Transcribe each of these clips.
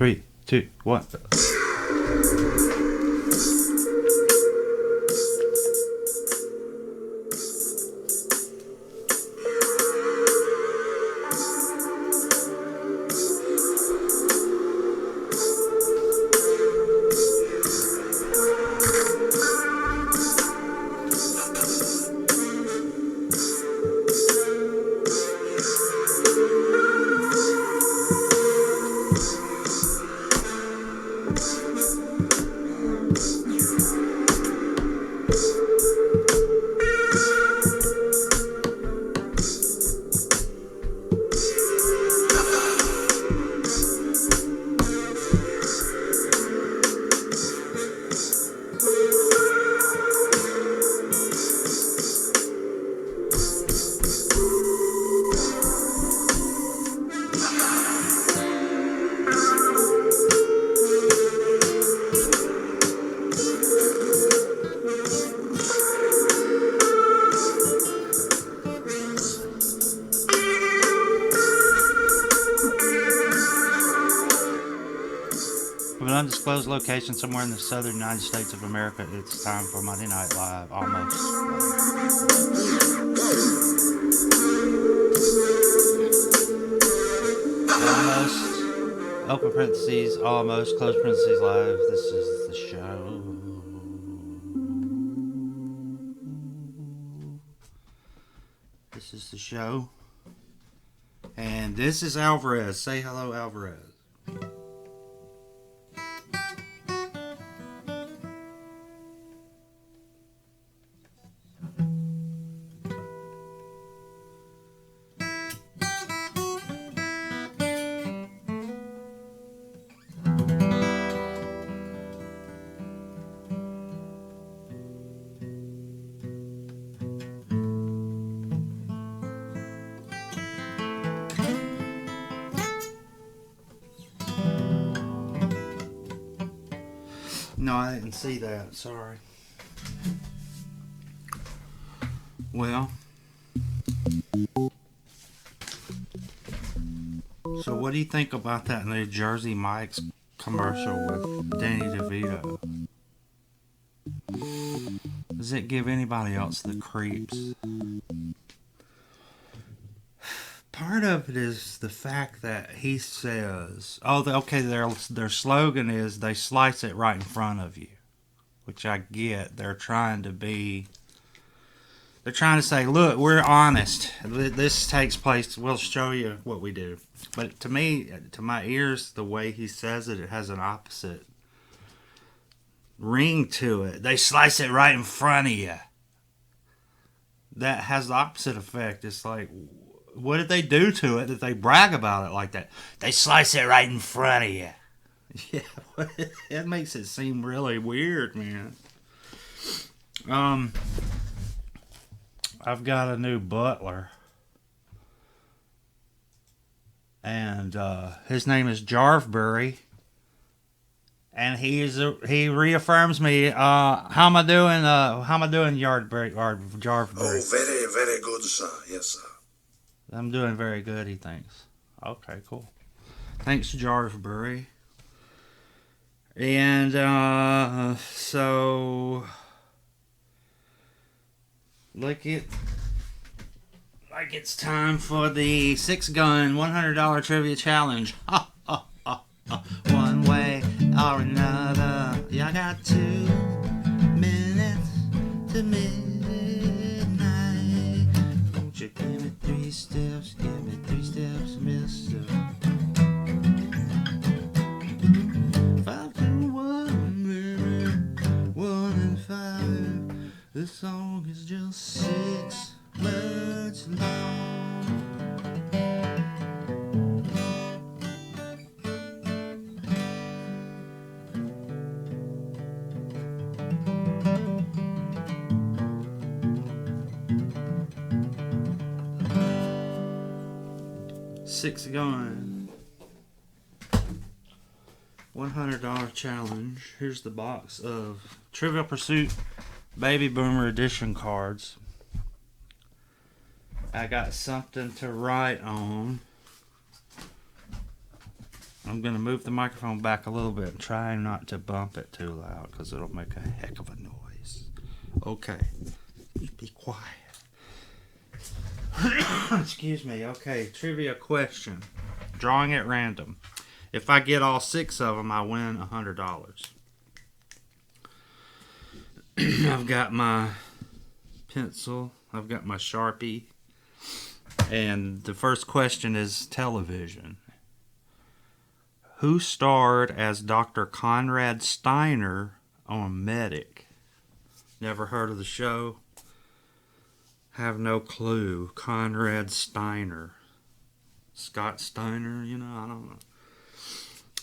3, 2, 1. From an undisclosed location somewhere in the southern United States of America, it's time for Monday Night Live, almost. Almost, open parentheses, almost, close parentheses, live. This is the show. This is the show. And this is Alvarez. Say hello, Alvarez. No, I didn't see that. Sorry. Well, so what do you think about that new Jersey Mike's commercial with Danny DeVito? Does it give anybody else the creeps? Part of it is the fact that he says, their slogan is they slice it right in front of you, which I get. They're trying to say, look, we're honest. This takes place. We'll show you what we do. But to me, to my ears, the way he says it, it has an opposite ring to it. They slice it right in front of you. That has the opposite effect. It's like, what did they do to it that they brag about it like that? They slice it right in front of you. Yeah, that makes it seem really weird, man. I've got a new butler, and his name is Jarvbury, and he reaffirms me. How am I doing? Jarvbury? Oh, very, very good, sir. Yes, sir. I'm doing very good, he thinks. Okay, cool. Thanks, Jarvbury. And so like it's time for the 6-gun $100 trivia challenge. One way or another. Yeah, I got 2 minutes to midnight. Won't you give me 3 steps? Give me 3 steps, mister. 5 to 1, baby. 1 and 5. This song is just 6 words long. Six going. $100 challenge. Here's the box of Trivial Pursuit Baby Boomer Edition cards. I got something to write on. I'm going to move the microphone back a little bit and try not to bump it too loud because it'll make a heck of a noise. Okay. Be quiet. Excuse me. Okay, trivia question. Drawing at random. If I get all 6 of them, I win $100. I've got my pencil. I've got my Sharpie. And the first question is television. Who starred as Dr. Conrad Steiner on Medic? Never heard of the show? Have no clue. Conrad Steiner. Scott Steiner, I don't know.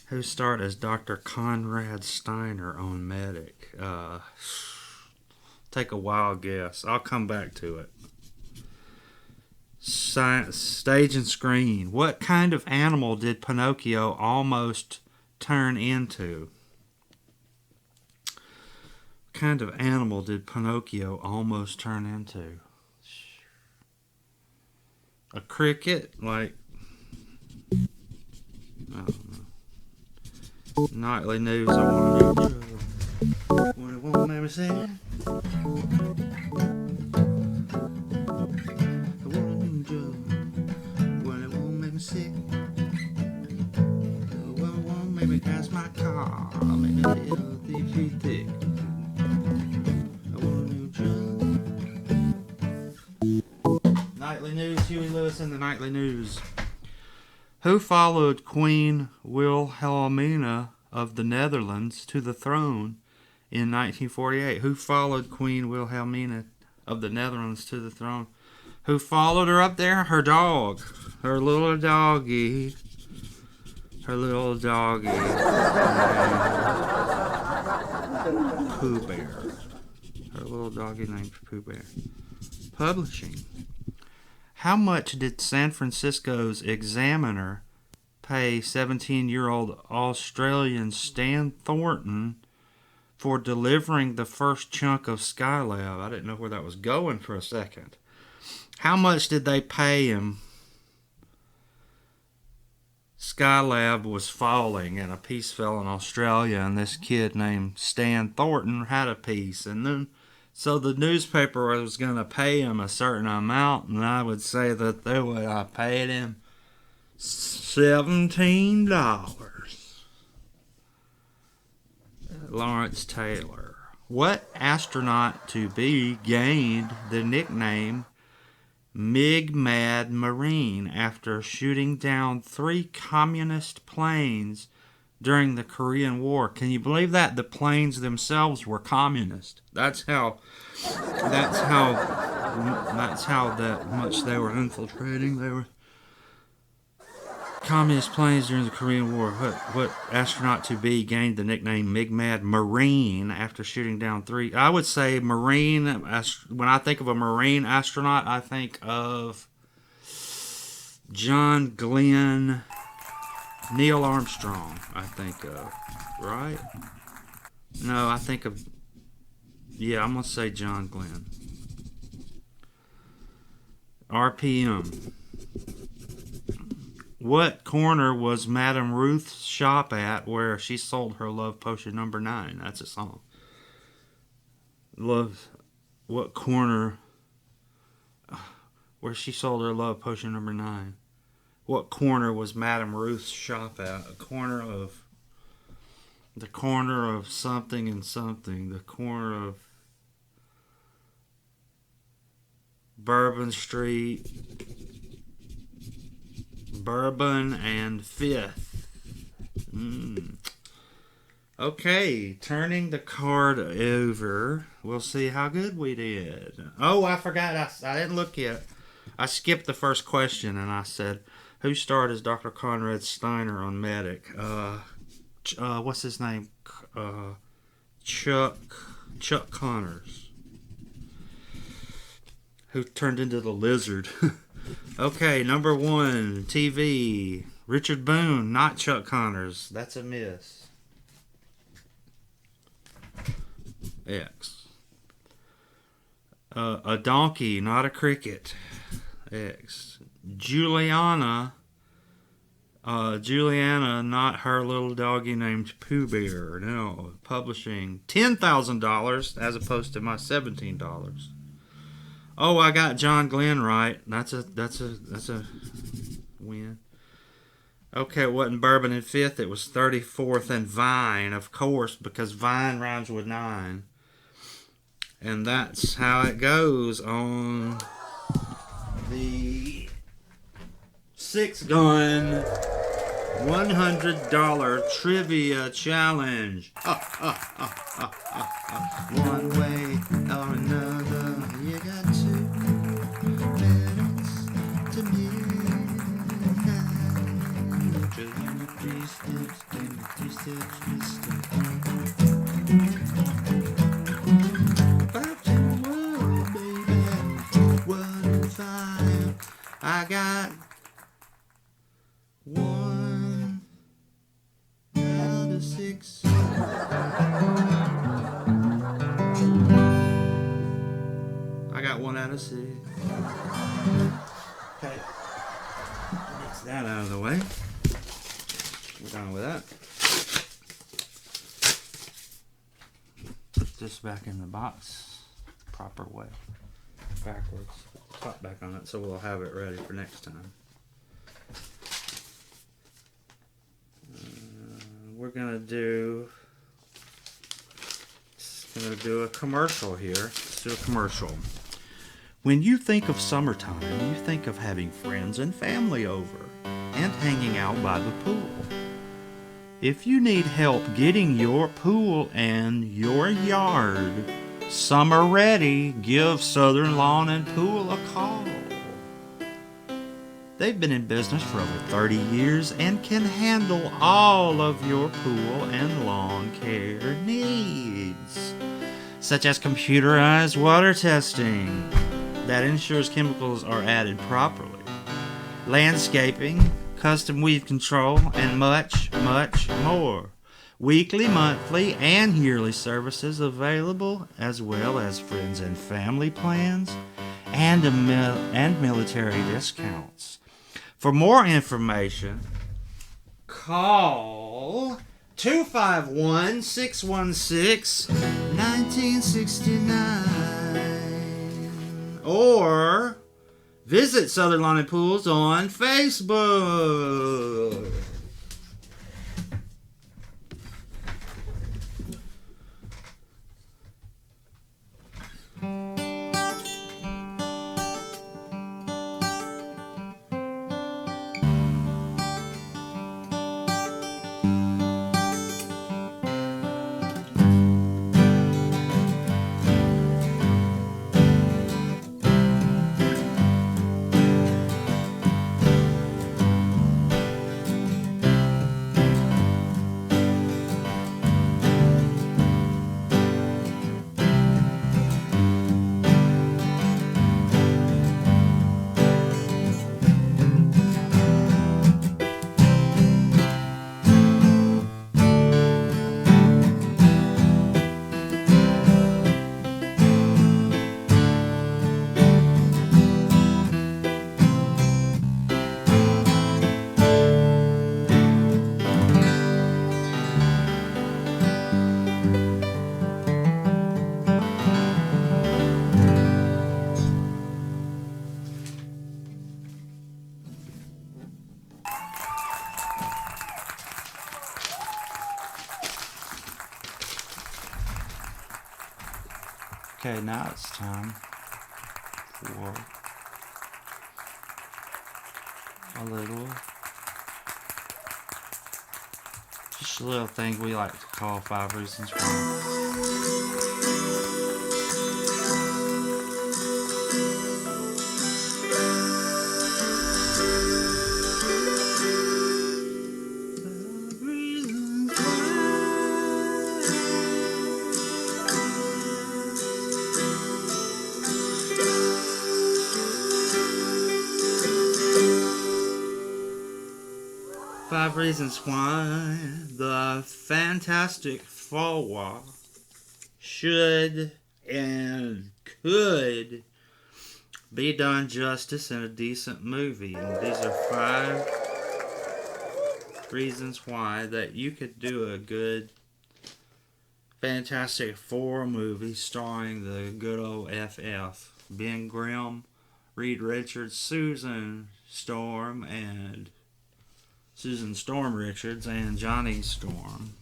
Who starred as Dr. Conrad Steiner on Medic? Take a wild guess. I'll come back to it. Stage and screen. What kind of animal did Pinocchio almost turn into? What kind of animal did Pinocchio almost turn into? A cricket? Like, I don't know. Nightly news. I want to do. When it won't make me sad. When it won't make me sick. When it won't make me crash my car. Make me feel thick. I want a new drug. Nightly news. Huey Lewis in the nightly news. Who followed Queen Wilhelmina of the Netherlands to the throne in 1948? Who followed Queen Wilhelmina of the Netherlands to the throne? Who followed her up there? Her dog. Her little doggy. Her little doggy. Pooh Bear. Her little doggy named Pooh Bear. Publishing. How much did San Francisco's Examiner pay 17-year-old Australian Stan Thornton for delivering the first chunk of Skylab? I didn't know where that was going for a second. How much did they pay him? Skylab was falling and a piece fell in Australia, and this kid named Stan Thornton had a piece, and then so the newspaper was going to pay him a certain amount, and I would say that I paid him $17. Lawrence Taylor. What astronaut to be gained the nickname Mig-Mad Marine after shooting down 3 communist planes during the Korean War? Can you believe that? The planes themselves were communist. That's how that much they were infiltrating. They were communist planes during the Korean War. What astronaut to be gained the nickname Mig-Mad Marine after shooting down 3? I would say Marine. When I think of a Marine astronaut, I think of John Glenn, Neil Armstrong, I think of. Right? No, I think of... Yeah, I'm going to say John Glenn. RPM. What corner was Madame Ruth's shop at where she sold her love potion number 9? That's a song. What corner where she sold her love potion number 9? What corner was Madame Ruth's shop at? The corner of something and something. The corner of Bourbon Street, Bourbon and 5th. Okay, turning the card over. We'll see how good we did. Oh, I forgot. I didn't look yet. I skipped the first question and I said, who starred as Dr. Conrad Steiner on Medic? What's his name? Chuck Connors. Who turned into the lizard. Okay, number 1, TV. Richard Boone, not Chuck Connors. That's a miss. X. A donkey, not a cricket. X. Juliana Juliana, not her little doggy named Pooh Bear. No, publishing $10,000 as opposed to my $17. Oh, I got John Glenn right. That's a win. Okay, it wasn't Bourbon and Fifth. It was 34th and Vine, of course, because Vine rhymes with 9. And that's how it goes on the 6-gun $100 trivia challenge. One way or another, you got 2 minutes to midnight. Trivia 3 steps, 3 steps, 3 steps. Back to work, baby. 1 and 5. I got 1 out of 6. I got 1 out of 6. Okay. Get that out of the way. We're done with that. Put this back in the box proper way. Backwards. Put the top back on it so we'll have it ready for next time. We're gonna do a commercial here. Let's do a commercial. When you think of summertime, you think of having friends and family over and hanging out by the pool. If you need help getting your pool and your yard summer ready, give Southern Lawn and Pool a call. They've been in business for over 30 years and can handle all of your pool and lawn care needs, such as computerized water testing that ensures chemicals are added properly, landscaping, custom weed control, and much, much more. Weekly, monthly, and yearly services available, as well as friends and family plans and military discounts. For more information, call 251-616-1969 or visit Southern Lawn and Pools on Facebook. Okay, now it's time for just a little thing we like to call 5 Reasons Why. Five reasons why the Fantastic Four should and could be done justice in a decent movie. And these are reasons why that you could do a good Fantastic Four movie starring the good old FF. Ben Grimm, Reed Richards, Susan Storm Richards, and Johnny Storm.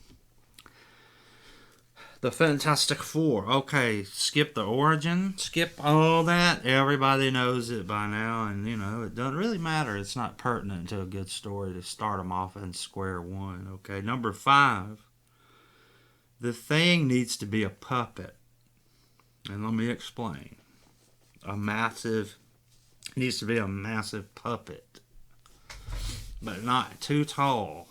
The Fantastic Four. Okay, skip the origin, skip all that. Everybody knows it by now, and it doesn't really matter. It's not pertinent to a good story to start them off in square one. Okay, number 5. The Thing needs to be a puppet, and let me explain. Needs to be a massive puppet, but not too tall.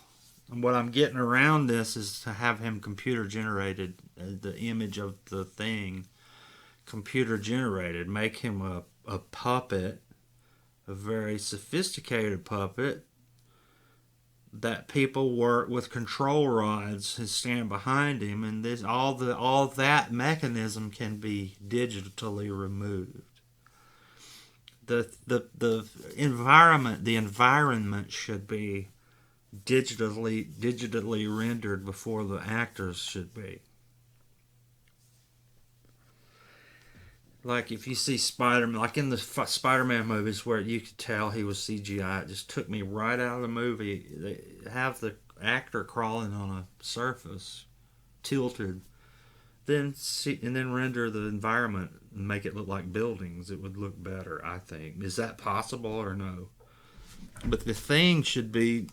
And what I'm getting around this is to have him computer generated, the image of the Thing computer generated. Make him a puppet, a very sophisticated puppet that people work with control rods and stand behind him, and all that mechanism can be digitally removed. The environment should be digitally rendered before the actors should be. Like if you see Spider-Man, like in the Spider-Man movies where you could tell he was CGI, it just took me right out of the movie. They have the actor crawling on a surface, tilted, and then render the environment and make it look like buildings. It would look better, I think. Is that possible or no? But the Thing should be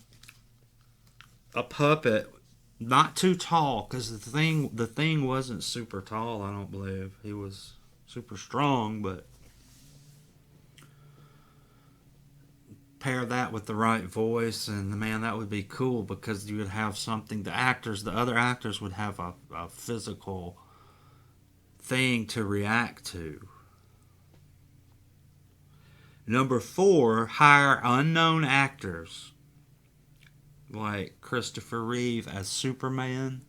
a puppet, not too tall, because the thing wasn't super tall. I don't believe he was super strong, but pair that with the right voice, and man, that would be cool, because you would have something. The other actors would have a physical thing to react to. Number 4, hire unknown actors like Christopher Reeve as Superman.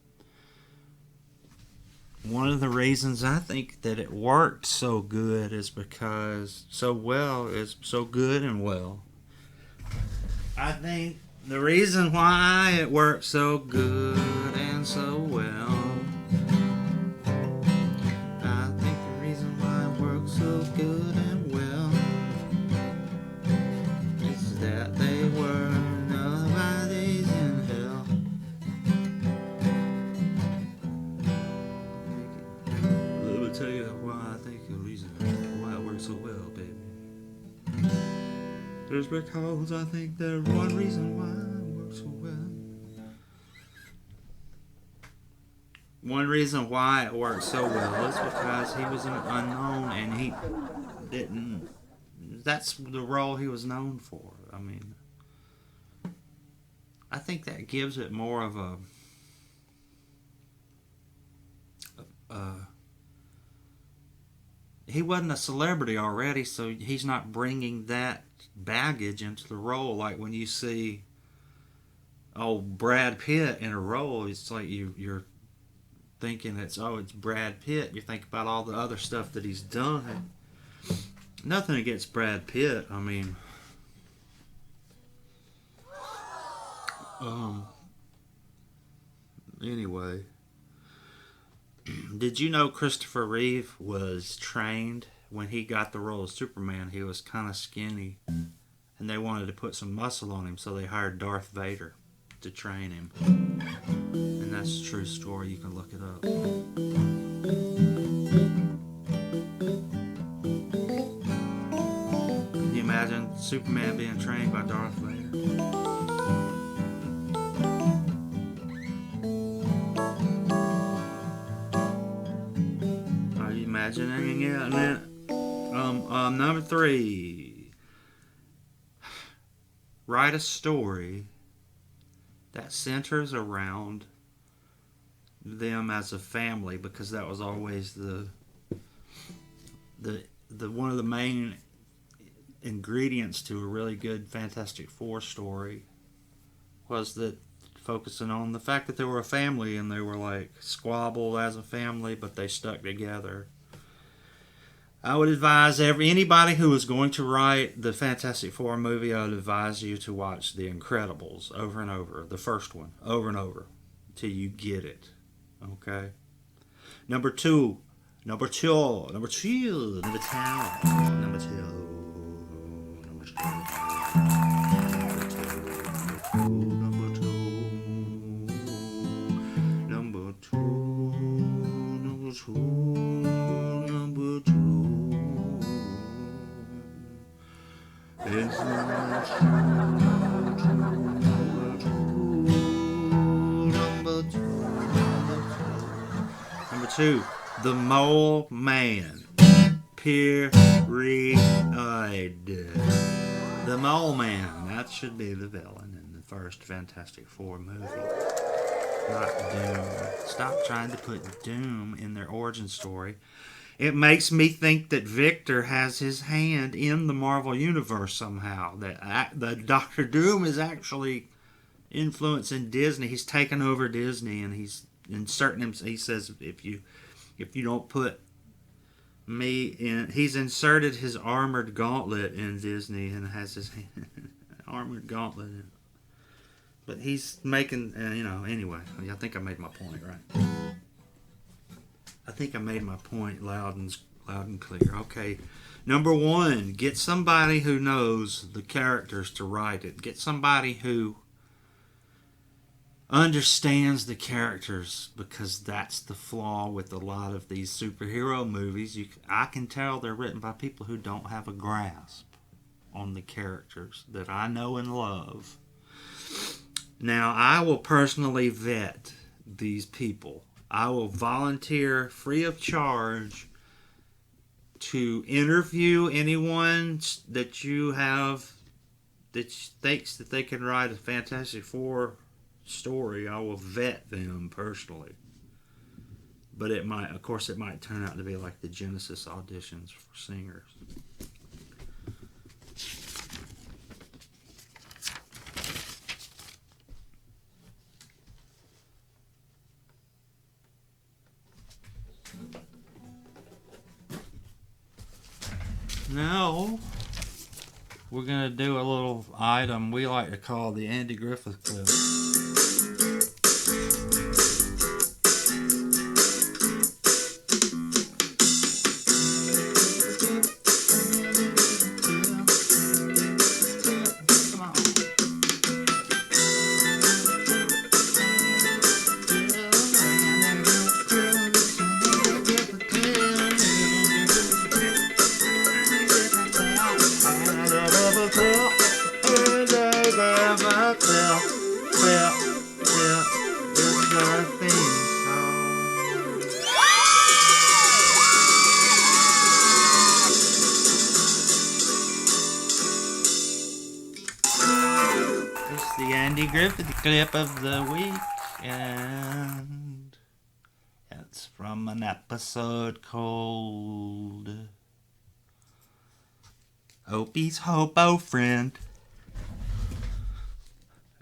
One of the reasons I think that it worked so good is because I think the reason why it worked so good and so well, I think the reason why it worked so good and well is that they were nobodies in hell. Let me tell you why I think the reason why it worked so well, baby. Just because I think there's one reason why it works so well. One reason why it worked so well is because he was an unknown, and he didn't. That's the role he was known for. I mean, I think that gives it more of a he wasn't a celebrity already, so he's not bringing that baggage into the role. Like when you see Brad Pitt in a role, it's like you're thinking it's Brad Pitt. You think about all the other stuff that he's done. Nothing against Brad Pitt. I mean, anyway, did you know Christopher Reeve was trained when he got the role of Superman? He was kind of skinny, and they wanted to put some muscle on him, so they hired Darth Vader to train him. And that's a true story. You can look it up. Can you imagine Superman being trained by Darth Vader? Are you imagining it? And then, number 3, write a story that centers around them as a family, because that was always the one of the main ingredients to a really good Fantastic Four story, was that focusing on the fact that they were a family and they were like squabbled as a family, but they stuck together. I would advise anybody who is going to write the Fantastic Four movie, I would advise you to watch The Incredibles over and over. The first one, over and over, till you get it. Okay? Number two. Number two. Number two. Number two. Number two. Number two. Number two. Number two. Number two. Number two. It's number two. Number two. Number two. The Mole Man. Period. The Mole Man. That should be the villain in the first Fantastic Four movie. Not Doom. Stop trying to put Doom in their origin story. It makes me think that Victor has his hand in the Marvel Universe somehow. That Doctor Doom is actually influencing Disney. He's taken over Disney and he's inserting him. He says, if you don't put me in, he's inserted his armored gauntlet in Disney and has his armored gauntlet in. But he's making, anyway, I think I made my point, right? I think I made my point loud and clear. Okay, number one, get somebody who knows the characters to write it. Get somebody who understands the characters, because that's the flaw with a lot of these superhero movies. I can tell they're written by people who don't have a grasp on the characters that I know and love. Now, I will personally vet these people. I will volunteer free of charge to interview anyone that you have that thinks that they can write a Fantastic Four story. I will vet them personally. But it might turn out to be like the Genesis auditions for singers. Now, we're going to do a little item we like to call the Andy Griffith Clip. The Andy Griffith clip of the week, and it's from an episode called Opie's Hobo Friend.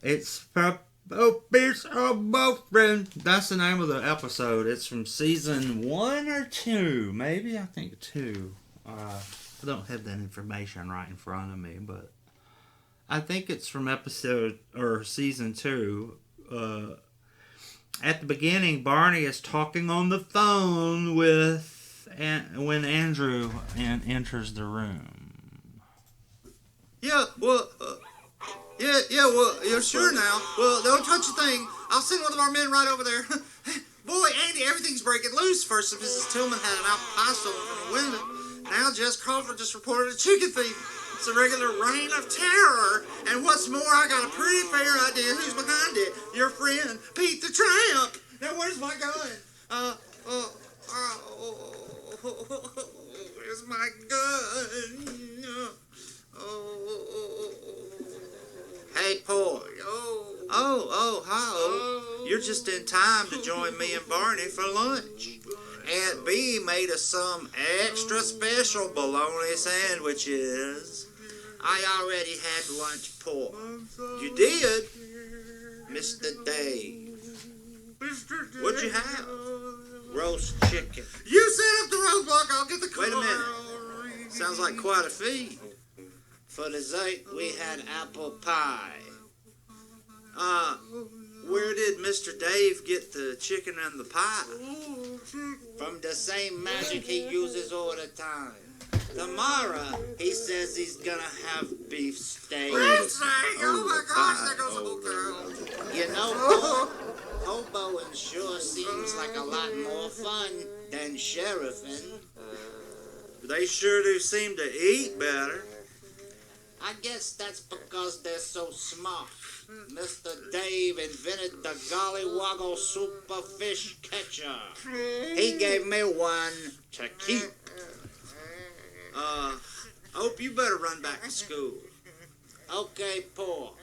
It's from Opie's Hobo Friend. That's the name of the episode. It's from season 1 or 2, maybe, I think 2. I don't have that information right in front of me, but I think it's from season 2. At the beginning, Barney is talking on the phone when Andrew enters the room. Yeah, well, sure now. Well, don't touch a thing. I'll send one of our men right over there. Boy, Andy, everything's breaking loose. First, Mrs. Tillman had an apple pie stolen from a window. Now, Jess Crawford just reported a chicken thief. It's a regular reign of terror. And what's more, I got a pretty fair idea who's behind it. Your friend, Pete the Tramp. Now, where's my gun? Where's my gun? Hey, Paul. Hi. You're just in time to join me and Barney for lunch. Aunt Bee made us some extra special bologna sandwiches. I already had lunch, Paul. You did? Mr. Dave. What'd you have? Roast chicken. You set up the roadblock, I'll get the car. Wait a minute. Sounds like quite a feat. For dessert, we had apple pie. Where did Mr. Dave get the chicken and the pie? From the same magic he uses all the time. Tomorrow, he says he's gonna have beef steak. Beef steak? Oh my gosh, there goes a whole girl. You know, hoboing sure seems like a lot more fun than sheriffing. They sure do seem to eat better. I guess that's because they're so smart. Mr. Dave invented the Gollywoggle Super Fish Catcher. He gave me one to keep. Hope you better run back to school. Okay, Paul.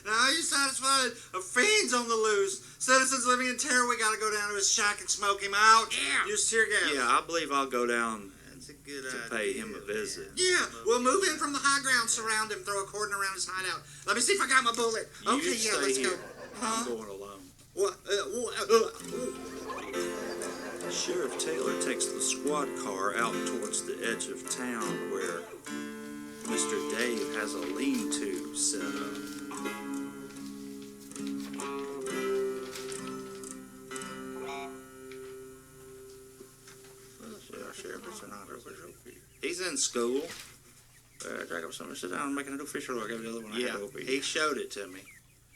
Now, are you satisfied? A fiend's on the loose. Citizens living in terror, we gotta go down to his shack and smoke him out. Yeah. Use tear gas. Yeah, I believe I'll go down That's a good to idea. pay him a visit. Yeah, we'll move in from the high ground, surround him, throw a cordon around his hideout. Let me see if I got my bullet. You Okay, yeah, stay let's here. go. I'm going alone. What? Sheriff Taylor takes the squad car out towards the edge of town where Mr. Dave has a lean-to set up. He's in school. Drag up something, sit down and make an official look. Every other one I Yeah, had to he showed it to me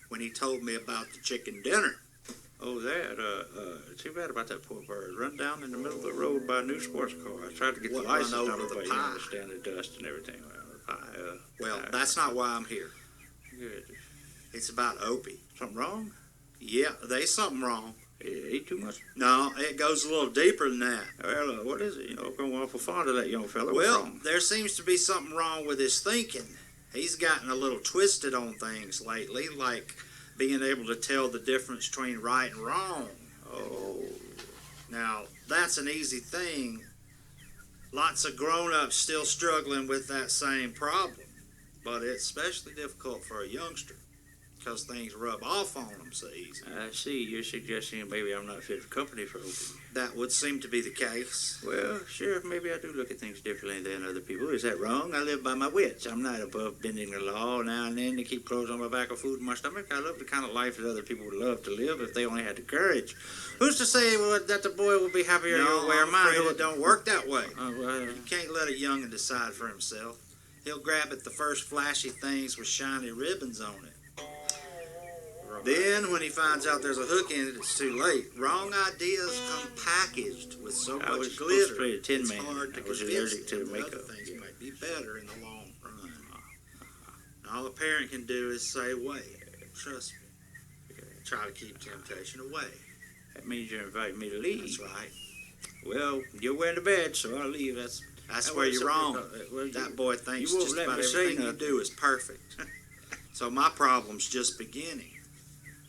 when he told me about the chicken dinner. Oh, too bad about that poor bird. Run down in the middle of the road by a new sports car. I tried to get What, the run license over number, the but you pie? understand the dust and everything. Well, that's not why I'm here. Good. It's about Opie. Something wrong? Yeah, there's something wrong. Eat too much? No, it goes a little deeper than that. Well, what is it? You know, I'm going awful fond of that young fella. What's Well, wrong? there seems to be something wrong with his thinking. He's gotten a little twisted on things lately, like being able to tell the difference between right and wrong. Oh, Now, that's an easy thing. Lots of grown-ups still struggling with that same problem. But it's especially difficult for a youngster because things rub off on them so easy. I see. You're suggesting maybe I'm not fit for company for Opie. That would seem to be the case. Well, Sheriff, maybe I do look at things differently than other people. Is that wrong? I live by my wits. I'm not above bending the law now and then to keep clothes on my back or food in my stomach. I love the kind of life that other people would love to live if they only had the courage. Who's to say that the boy will be happier your way or mine? I'm afraid it don't work that way. Well, You can't let a young'un decide for himself. He'll grab at the first flashy things with shiny ribbons on it. Then, when he finds out there's a hook in it, it's too late. Wrong ideas come packaged with so I was much supposed to glitter. play the Tin It's Man. hard to I was convince allergic to them the that makeup. other things might be better in the long run. All a parent can do is say, wait, trust me. Try to keep temptation away. that means you're inviting me to leave. That's right. Well, you're wearing the bed, so I'll leave. That's where you're wrong. Well, That boy thinks you won't just let about me say everything you nothing. do is perfect. So my problem's just beginning.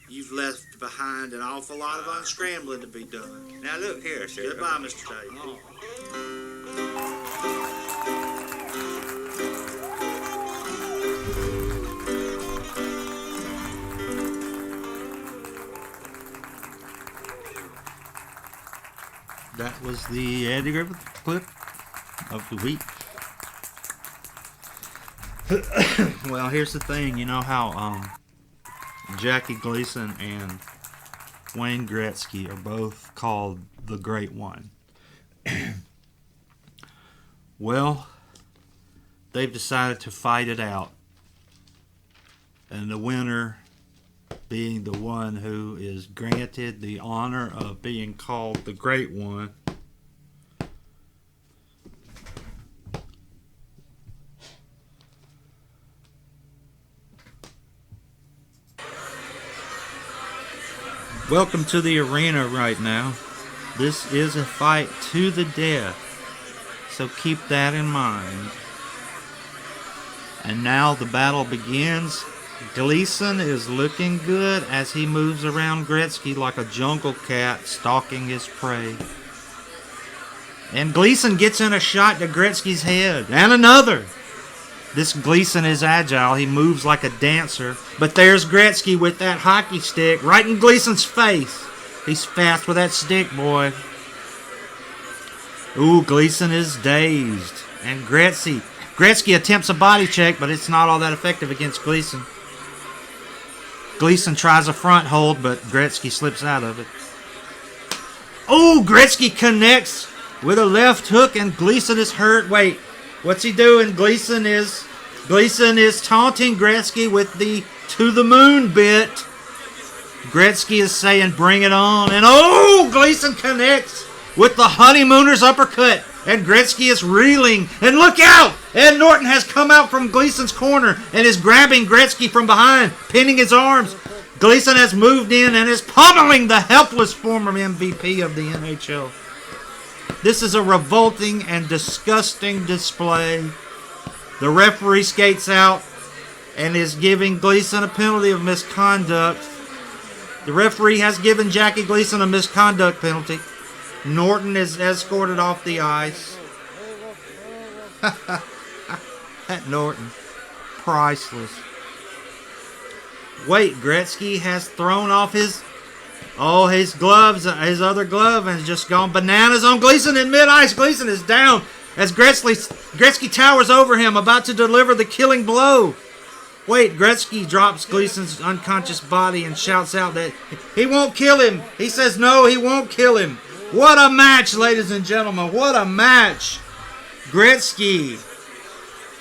You've left behind an awful lot of unscrambling to be done. Now look here, Sheriff. Goodbye, Mr. Dave. That was the Eddie Griffith clip of the week. Well, here's the thing. You know how Jackie Gleason and Wayne Gretzky are both called the Great One. Well, they've decided to fight it out. And the winner being the one who is granted the honor of being called the Great One welcome to the arena right now. This is a fight to the death, so keep that in mind. And now the battle begins. Gleason is looking good as he moves around Gretzky like a jungle cat stalking his prey. And Gleason gets in a shot to Gretzky's head. And another. This Gleason is agile. He moves like a dancer. But there's Gretzky with that hockey stick right in Gleason's face. He's fast with that stick, boy. Ooh, Gleason is dazed. And Gretzky attempts a body check, but it's not all that effective against Gleason. Gleason tries a front hold, but Gretzky slips out of it. Oh, Gretzky connects with a left hook, and Gleason is hurt. Wait, what's he doing? Gleason is taunting Gretzky with the to the moon bit. Gretzky is saying, bring it on. And oh, Gleason connects with the honeymooner's uppercut. And Gretzky is reeling. And look out! Ed Norton has come out from Gleason's corner and is grabbing Gretzky from behind, pinning his arms. Gleason has moved in and is pummeling the helpless former MVP of the NHL. This is a revolting and disgusting display. The referee skates out and is giving Gleason a penalty of misconduct. The referee has given Jackie Gleason a misconduct penalty. Norton is escorted off the ice. That Norton. Priceless. Wait, Gretzky has thrown off his gloves, his other glove, and has just gone bananas on Gleason in mid-ice. Gleason is down as Gretzky towers over him, about to deliver the killing blow. Wait, Gretzky drops Gleason's unconscious body and shouts out that he won't kill him. He says no, he won't kill him. What a match, ladies and gentlemen. What a match. Gretzky,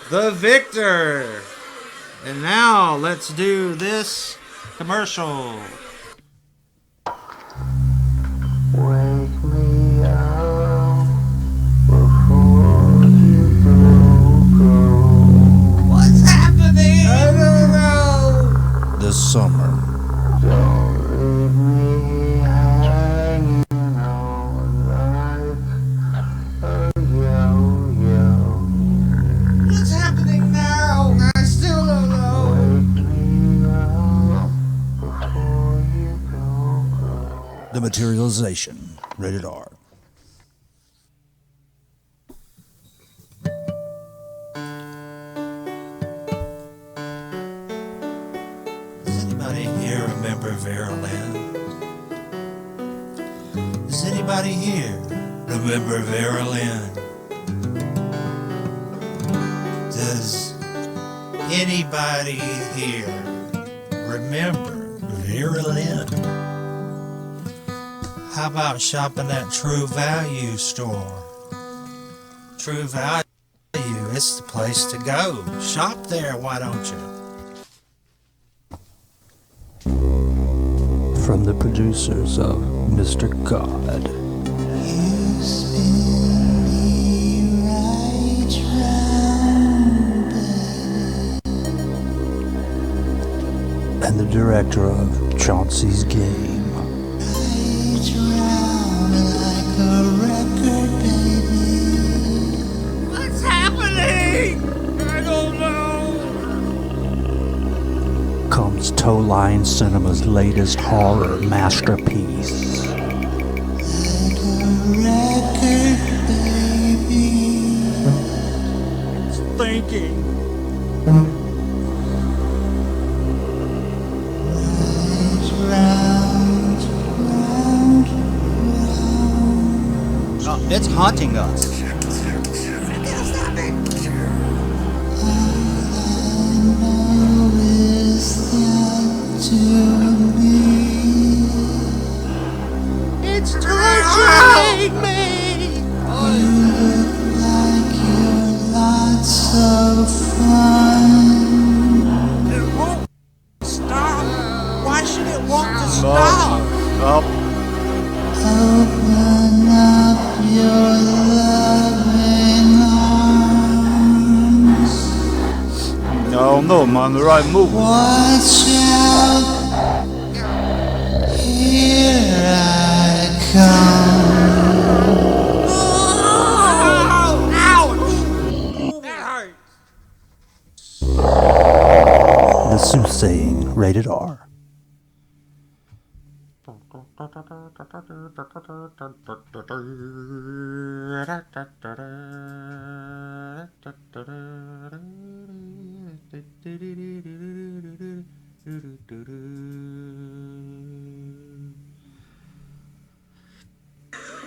the victor. And now let's do this commercial. Wake me up before you go. What's happening? I don't know. This summer. Don't leave me hanging on like a yo-yo. What's happening now? I still don't know. Wake me up before you go. The Materialization, rated R. Does anybody here remember Vera Lynn? Does anybody here remember Vera Lynn? Does anybody here remember Vera Lynn? How about shopping at True Value store? True Value, it's the place to go. Shop there, why don't you? From the producers of Mr. God. And the director of Chauncey's Game. What's happening? I don't know. Comes Toe Line Cinema's latest horror masterpiece. It's thinking. It's haunting us. It's torturing me. It won't stop. Why should it want to stop? Stop. Open up your loving arms. No, I'm on the right move. Watch out. Here I come. Oh, ouch! That hurts. The Soothsaying, rated R.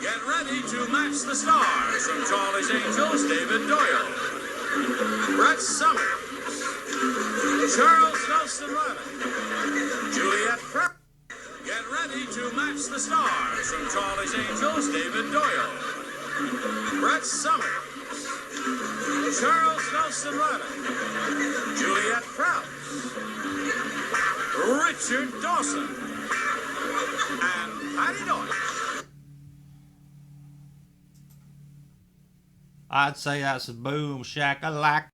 Get ready. ready to match the stars from Charlie's Angels, David Doyle. Brett Summers. Charles Nelson Riley. Juliet Prep. Get ready to match the stars from Charlie's Angels, David Doyle. Brett Summers. Charles Nelson Riley. Juliet Prowse. Richard Dawson. And Patty Doyle. I'd say that's a boom shakalaka.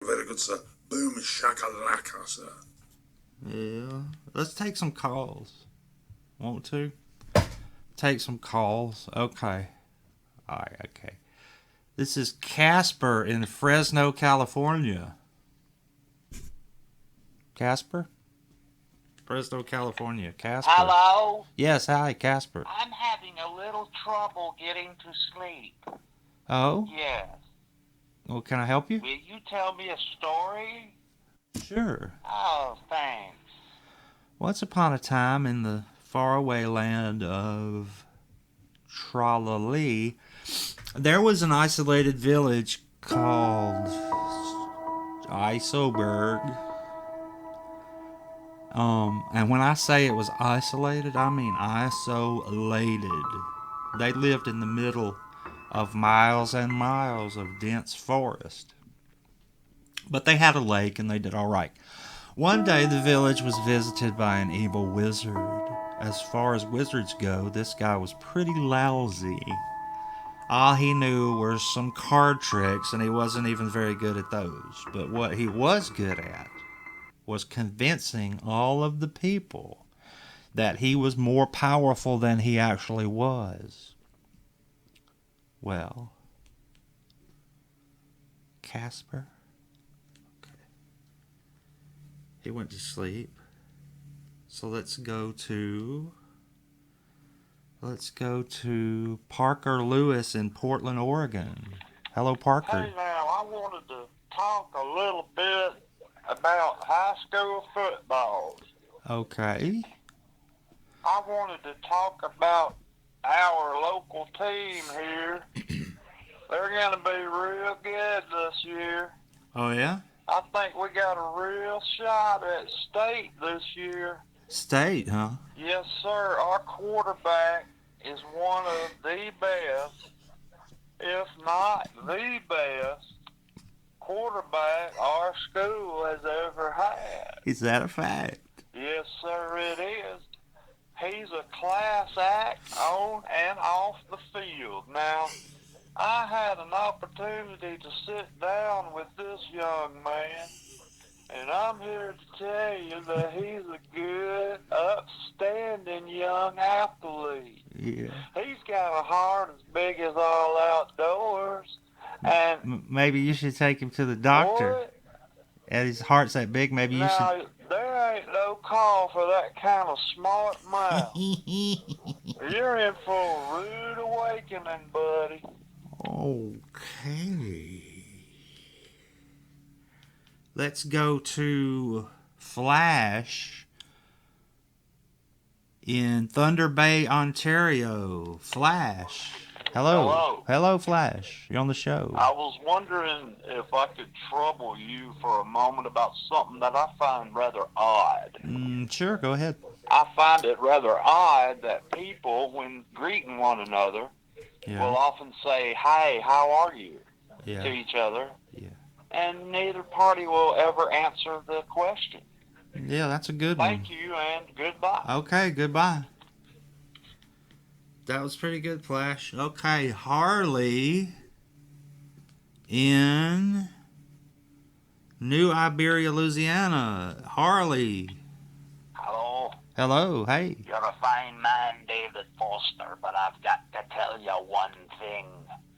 Very good, sir. Boom shakalaka, sir. Yeah. Let's take some calls. Want to? Take some calls. Okay. Alright, okay. This is Casper in Fresno, California. Casper? Fresno, California. Casper. Hello? Yes, hi, Casper. I'm having a little trouble getting to sleep. Oh? Yes. Well, can I help you? Will you tell me a story? Sure. Oh, thanks. Once upon a time in the faraway land of Tralali, there was an isolated village called Isoberg. And when I say it was isolated, I mean isolated. They lived in the middle of miles and miles of dense forest. But they had a lake and they did all right. One day the village was visited by an evil wizard. As far as wizards go, this guy was pretty lousy. All he knew were some card tricks, and he wasn't even very good at those. But what he was good at was convincing all of the people that he was more powerful than he actually was. Well, Casper, okay, he went to sleep. So let's go to Parker Lewis in Portland, Oregon. Hello, Parker. Hey now, I wanted to talk a little bit about high school football. Okay. I wanted to talk about our local team here. They're going to be real good this year. Oh, yeah? I think we got a real shot at state this year. State, huh? Yes, sir. Our quarterback is one of the best, if not the best, quarterback our school has ever had. Is that a fact? Yes, sir, it is. He's a class act on and off the field. Now, I had an opportunity to sit down with this young man, and I'm here to tell you that he's a good, upstanding young athlete. Yeah. He's got a heart as big as all outdoors. And Maybe you should take him to the doctor. boy, And his heart's that big, maybe you now, should... there ain't no call for that kind of smart mouth. You're in for a rude awakening, buddy. Okay. Let's go to Flash in Thunder Bay, Ontario. Flash. Hello. Hello. Hello, Flash. You're on the show. I was wondering if I could trouble you for a moment about something that I find rather odd. Sure, go ahead. I find it rather odd that people, when greeting one another, Yeah. will often say, "Hey, how are you?" to Yeah. each other, Yeah. and neither party will ever answer the question. Yeah, that's a good one. Thank you, and goodbye. Okay, goodbye. That was pretty good, Flash. Okay, Harley in New Iberia, Louisiana. Harley. Hello. Hello, hey. You're a fine man, David Foster, but I've got to tell you one thing.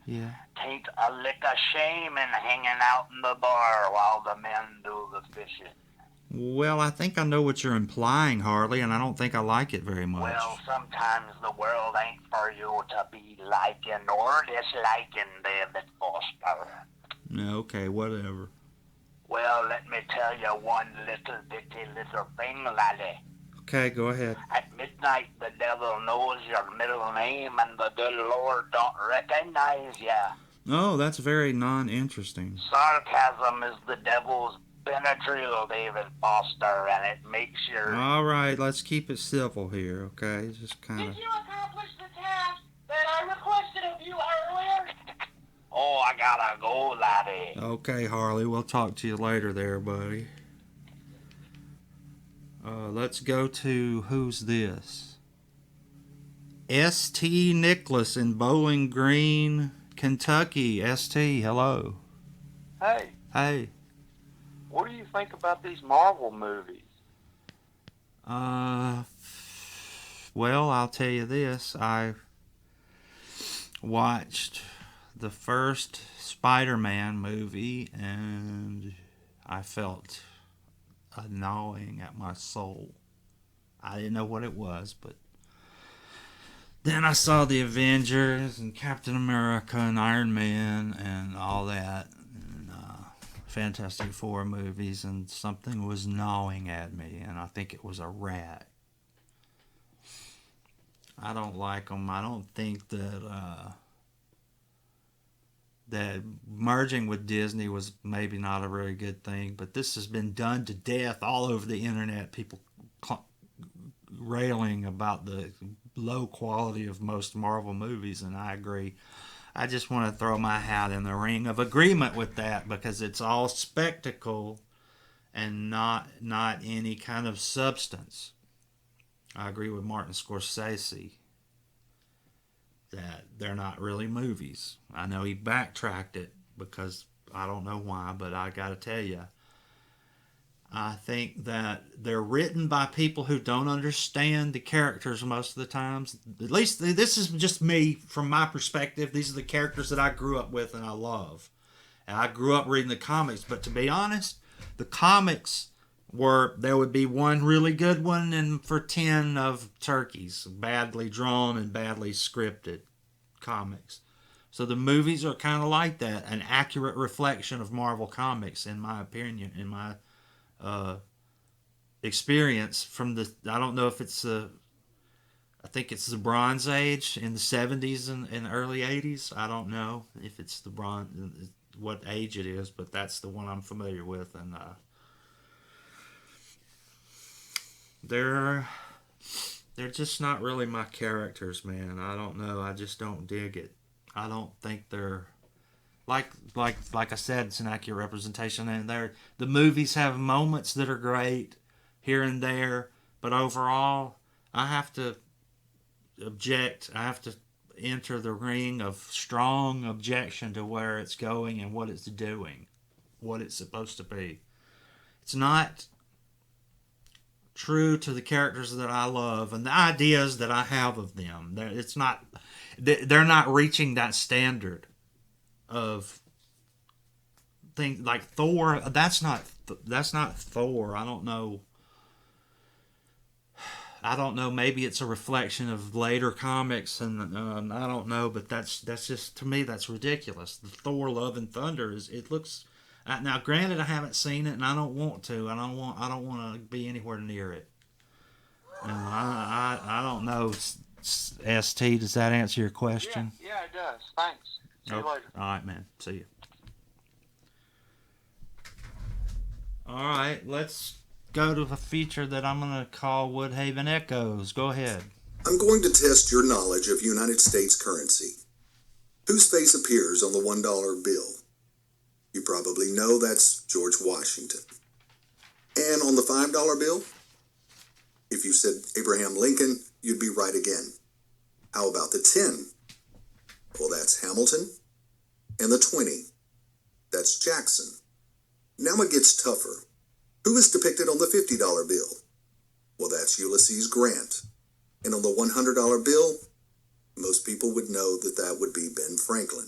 Yeah. Tain't a lick of shame in hanging out in the bar while the men do the fishing. Well, I think I know what you're implying, Harley, and I don't think I like it very much. Well, sometimes the world ain't for you to be liking or disliking, David Foster. Okay, whatever. Well, let me tell you one little bitty little thing, laddie. Okay, go ahead. At midnight night the devil knows your middle name and the good Lord don't recognize ya. Oh, that's very non-interesting. Sarcasm is the devil's Benadryl, David Foster, and it makes your... All right, let's keep it civil here, okay? Just kind of... Did you accomplish the task that I requested of you earlier? Oh, I gotta go, laddie. Okay, Harley, we'll talk to you later there, buddy. Let's go to Who's This? S.T. Nicholas in Bowling Green, Kentucky. S.T., hello. Hey, Hey. what do you think about these Marvel movies? Well, I'll tell you this. I watched the first Spider-Man movie and I felt a gnawing at my soul. I didn't know what it was, but then I saw the Avengers and Captain America and Iron Man and all that, and Fantastic Four movies, and something was gnawing at me, and I think it was a rat. I don't like them. I don't think that that merging with Disney was maybe not a very good thing, but this has been done to death all over the internet. People railing about the low quality of most Marvel movies, and I agree. I just want to throw my hat in the ring of agreement with that because it's all spectacle and not any kind of substance. I agree with Martin Scorsese that they're not really movies. I know he backtracked it because I don't know why, but I got to tell you, I think that they're written by people who don't understand the characters most of the times. At least this is just me from my perspective. These are the characters that I grew up with and I love. And I grew up reading the comics, but to be honest, the comics there would be one really good one and for 10 of turkeys, badly drawn and badly scripted comics. So the movies are kind of like that, an accurate reflection of Marvel Comics, in my opinion, in my experience from the, I don't know if it's I think it's the Bronze Age in the 70s and early 80s. I don't know if it's the what age it is, but that's the one I'm familiar with, and they're just not really my characters, man. I don't know. I just don't dig it. I don't think they're like I said, it's an accurate representation, and the movies have moments that are great here and there, but overall, I have to object. I have to enter the ring of strong objection to where it's going and what it's doing, what it's supposed to be. It's not true to the characters that I love and the ideas that I have of them. They're not reaching that standard of things like Thor. That's not Thor. I don't know. Maybe it's a reflection of later comics, and I don't know. But that's just, to me, that's ridiculous. The Thor Love and Thunder it looks. Now, granted, I haven't seen it, and I don't want to. I don't want to be anywhere near it. I don't know. ST, does that answer your question? Yeah, it does. Thanks. See you later. All right, man. See you. All right, let's go to a feature that I'm going to call Woodhaven Echoes. Go ahead. I'm going to test your knowledge of United States currency. Whose face appears on the $1 bill? You probably know that's George Washington. And on the $5 bill? If you said Abraham Lincoln, you'd be right again. How about the 10? Well, that's Hamilton. And the 20? That's Jackson. Now it gets tougher. Who is depicted on the $50 bill? Well, that's Ulysses Grant. And on the $100 bill, most people would know that would be Ben Franklin.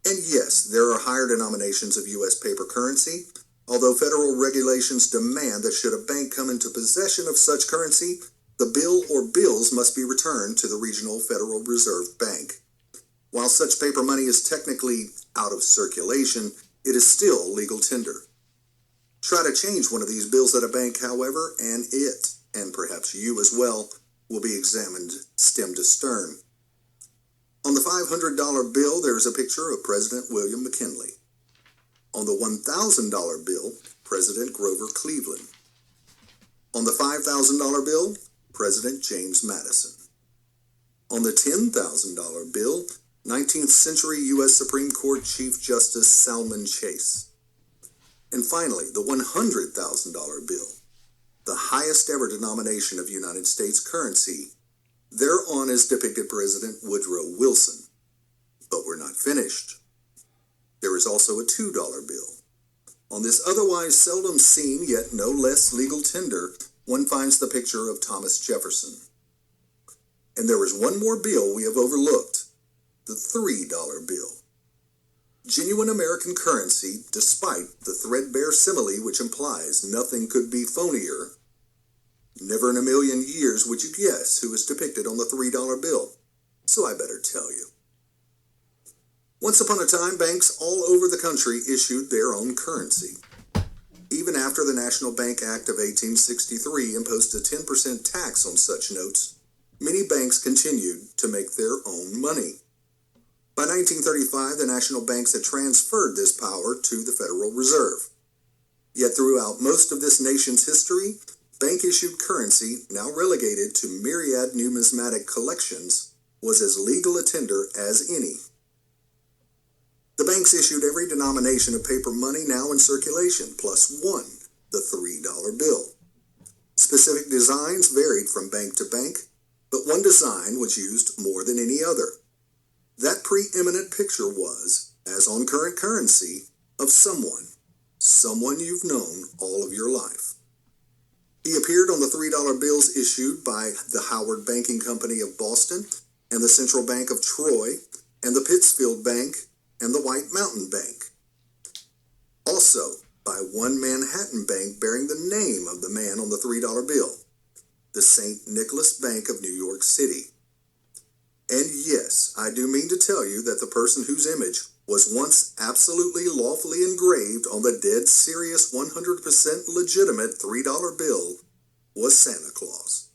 And yes, there are higher denominations of U.S. paper currency, although federal regulations demand that should a bank come into possession of such currency, the bill or bills must be returned to the regional Federal Reserve Bank. While such paper money is technically out of circulation, it is still legal tender. Try to change one of these bills at a bank, however, and perhaps you as well, will be examined stem to stern. On the $500 bill, there is a picture of President William McKinley. On the $1,000 bill, President Grover Cleveland. On the $5,000 bill, President James Madison. On the $10,000 bill, 19th century U.S. Supreme Court Chief Justice Salmon Chase. And finally, the $100,000 bill, the highest ever denomination of United States currency. Thereon is depicted President Woodrow Wilson. But we're not finished. There is also a $2 bill. On this otherwise seldom seen yet no less legal tender, one finds the picture of Thomas Jefferson. And there is one more bill we have overlooked, the $3 bill. Genuine American currency, despite the threadbare simile which implies nothing could be phonier. Never in a million years would you guess who is depicted on the $3 bill, so I better tell you. Once upon a time, banks all over the country issued their own currency. Even after the National Bank Act of 1863 imposed a 10% tax on such notes, many banks continued to make their own money. By 1935, the national banks had transferred this power to the Federal Reserve. Yet throughout most of this nation's history, bank-issued currency, now relegated to myriad numismatic collections, was as legal a tender as any. The banks issued every denomination of paper money now in circulation, plus one, the $3 bill. Specific designs varied from bank to bank, but one design was used more than any other. That preeminent picture was, as on current currency, of someone you've known all of your life. He appeared on the $3 bills issued by the Howard Banking Company of Boston and the Central Bank of Troy and the Pittsfield Bank and the White Mountain Bank. Also by one Manhattan bank bearing the name of the man on the $3 bill, the St. Nicholas Bank of New York City. And yes, I do mean to tell you that the person whose image was once absolutely lawfully engraved on the dead serious 100% legitimate $3 bill was Santa Claus.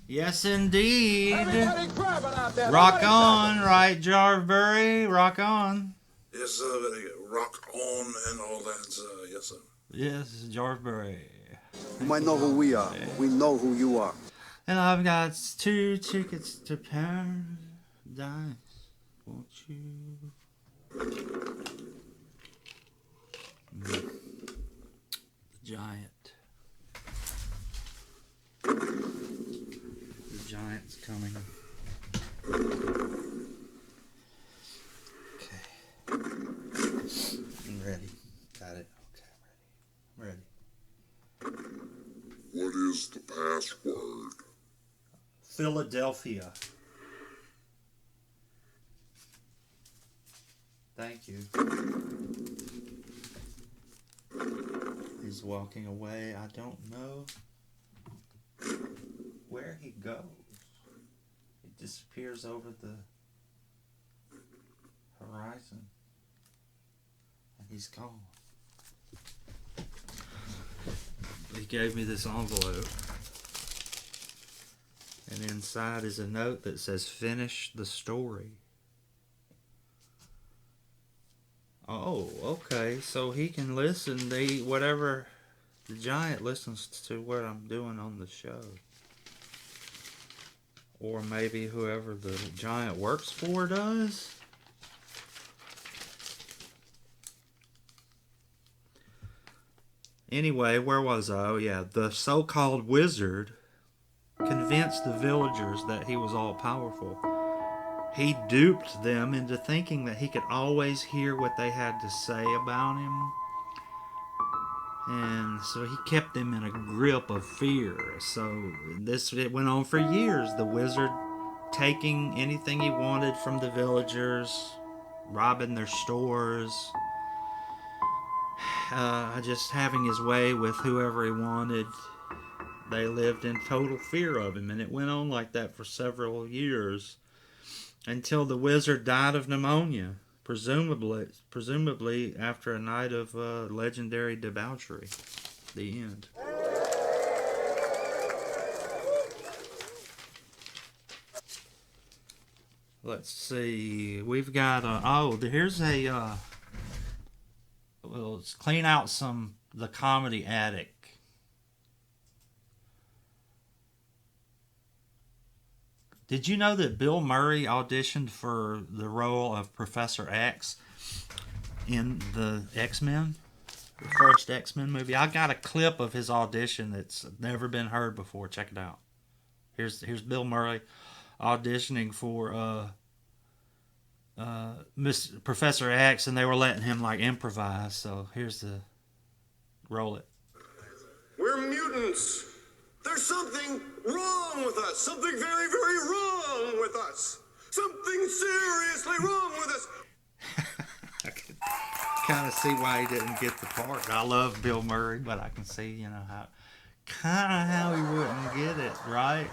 Yes, indeed. Rock on, right, Jarbury? Rock on. Yes, sir. Rock on and all that. Yes, sir. Yes, Jarbury. You might know who we are. We know who you are. And I've got 2 tickets to Paradise. Won't you? The giant. The giant's coming. Okay. I'm ready. Got it. Okay, I'm ready. What is the password? Philadelphia. Thank you. He's walking away. I don't know where he goes. He disappears over the horizon. And he's gone. He gave me this envelope. And inside is a note that says, "Finish the story." Oh, okay. So he can listen to whatever the giant listens to what I'm doing on the show. Or maybe whoever the giant works for does. Anyway, where was I? Oh, yeah. The so-called wizard convinced the villagers that he was all-powerful. He duped them into thinking that he could always hear what they had to say about him. And so he kept them in a grip of fear. So it went on for years. The wizard taking anything he wanted from the villagers, robbing their stores, just having his way with whoever he wanted. They lived in total fear of him, and it went on like that for several years until the wizard died of pneumonia, presumably after a night of legendary debauchery. The end. Let's see. We've got here's a let's clean out the comedy attic. Did you know that Bill Murray auditioned for the role of Professor X in the X-Men? The first X-Men movie? I got a clip of his audition that's never been heard before. Check it out. Here's Bill Murray auditioning for Professor X, and they were letting him like improvise. So here's the roll it. We're mutants. There's something wrong with us. Something very, very wrong with us. Something seriously wrong with us. I can kind of see why he didn't get the part. I love Bill Murray, but I can see, how he wouldn't get it. Right,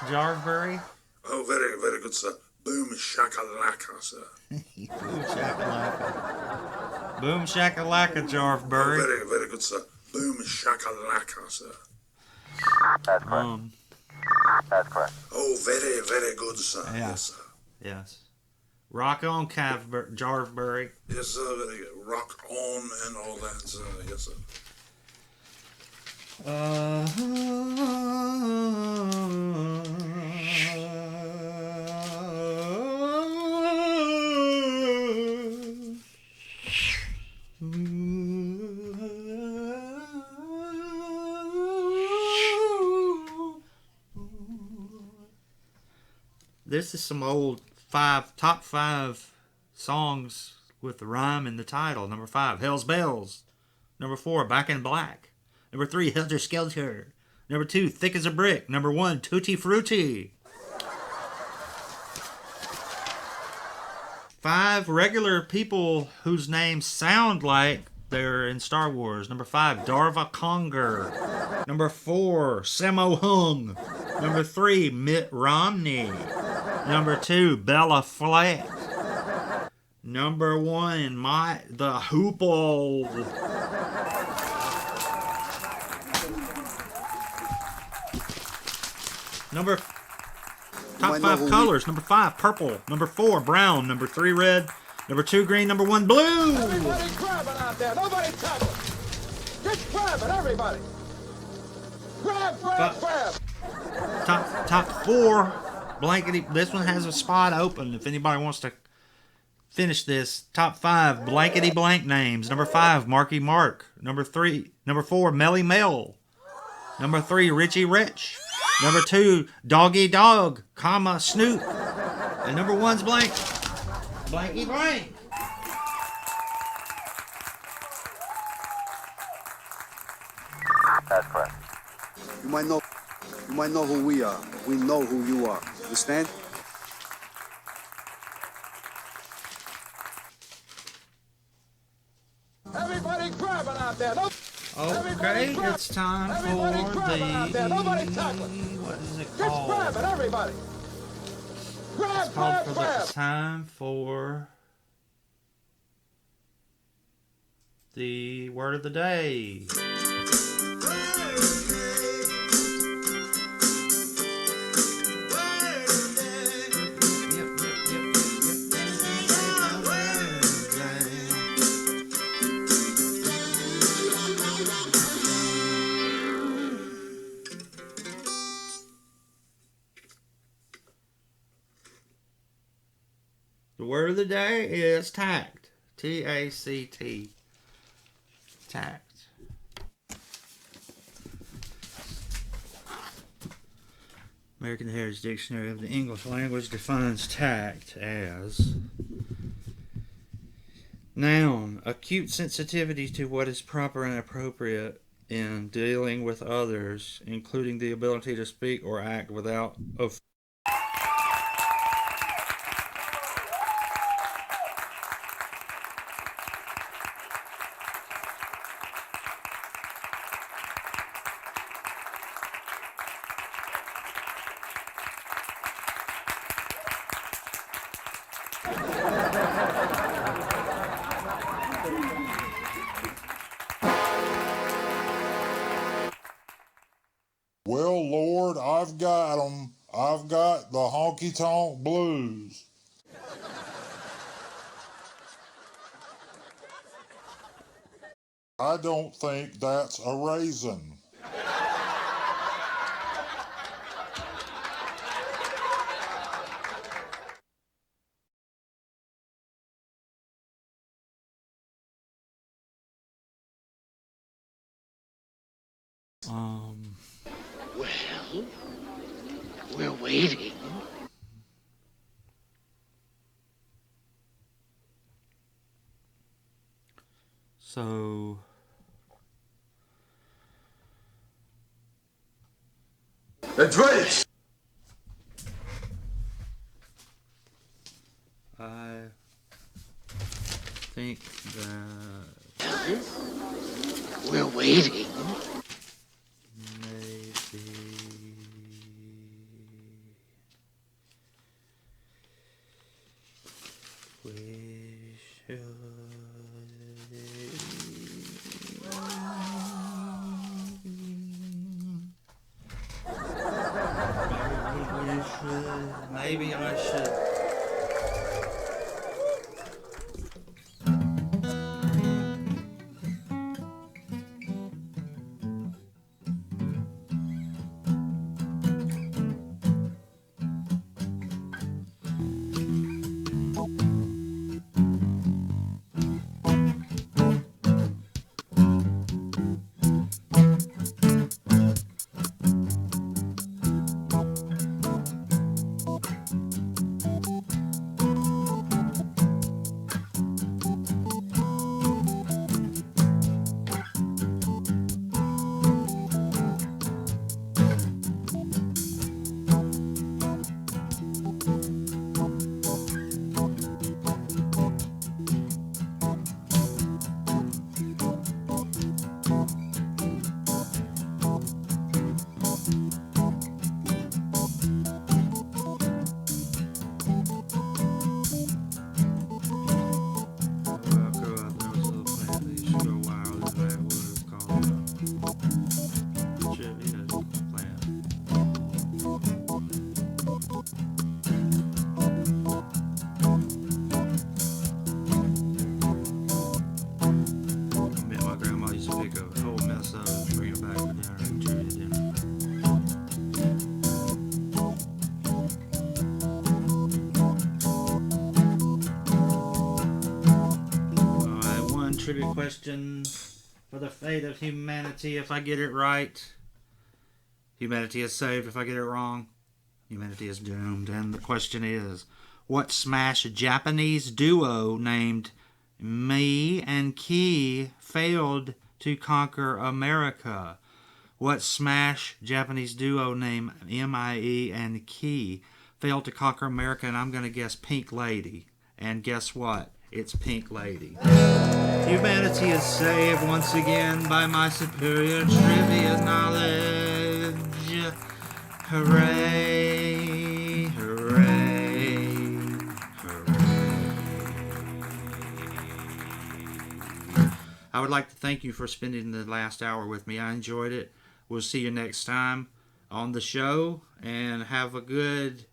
Jarvery? Oh, very, very good, sir. Boom shakalaka, sir. Boom shakalaka. Boom shakalaka, Jarvery. Oh, very, very good, sir. Boom shakalaka, sir. That's correct. That's correct. Oh, very, very good, sir. Yeah. Yes, sir. Yes. Rock on, Jarvery. Yes, sir. Very good. Rock on and all that, sir. Yes, sir. This is some old top 5 songs with the rhyme in the title. Number 5, Hell's Bells. Number 4, Back in Black. Number 3, Helter Skelter. Number 2, Thick as a Brick. Number 1, Tutti Frutti. 5 regular people whose names sound like they're in Star Wars. Number 5, Darva Conger. Number 4, Sammo Hung. Number 3, Mitt Romney. Number 2, Bella Fleck. Number 1, the Hoople. Top 5 colors. Number 5, purple. Number 4, brown. Number 3, red. Number 2, green. Number 1, blue. Everybody grabbing out there. Nobody tackling. Get grabbing, everybody. Grab. Top 4, blankety. This one has a spot open if anybody wants to finish this. Top 5, blankety blank names. Number 5, Marky Mark. Number 4, Melly Mel. Number 3, Richie Rich. Number 2, Doggy Dog, Snoop. And number 1's blank. Blanky blank. That's correct. You might know who we are. We know who you are. Understand? Everybody grabbing out there. Okay, it's time for the... Nobody tackling. What is it Get called? grabbing, everybody. It's called for the time for the word of the day. The word of the day is tact. T-A-C-T. Tact. American Heritage Dictionary of the English Language defines tact as noun, acute sensitivity to what is proper and appropriate in dealing with others, including the ability to speak or act without offense. Well, Lord, I've got 'em. I've got the honky-tonk blues. I don't think that's a raisin. Well, we're waiting. So That's right. I think that We're waiting. maybe we should maybe I should trivia question for the fate of humanity if I get it right. Humanity is saved if I get it wrong. Humanity is doomed. And the question is, what smash Japanese duo named Me and Ki failed to conquer America? What smash Japanese duo named M-I-E and Ki failed to conquer America? And I'm going to guess Pink Lady. And guess what? It's Pink Lady. Humanity is saved once again by my superior trivia knowledge. Hooray, hooray. I would like to thank you for spending the last hour with me. I enjoyed it. We'll see you next time on the show, and have a good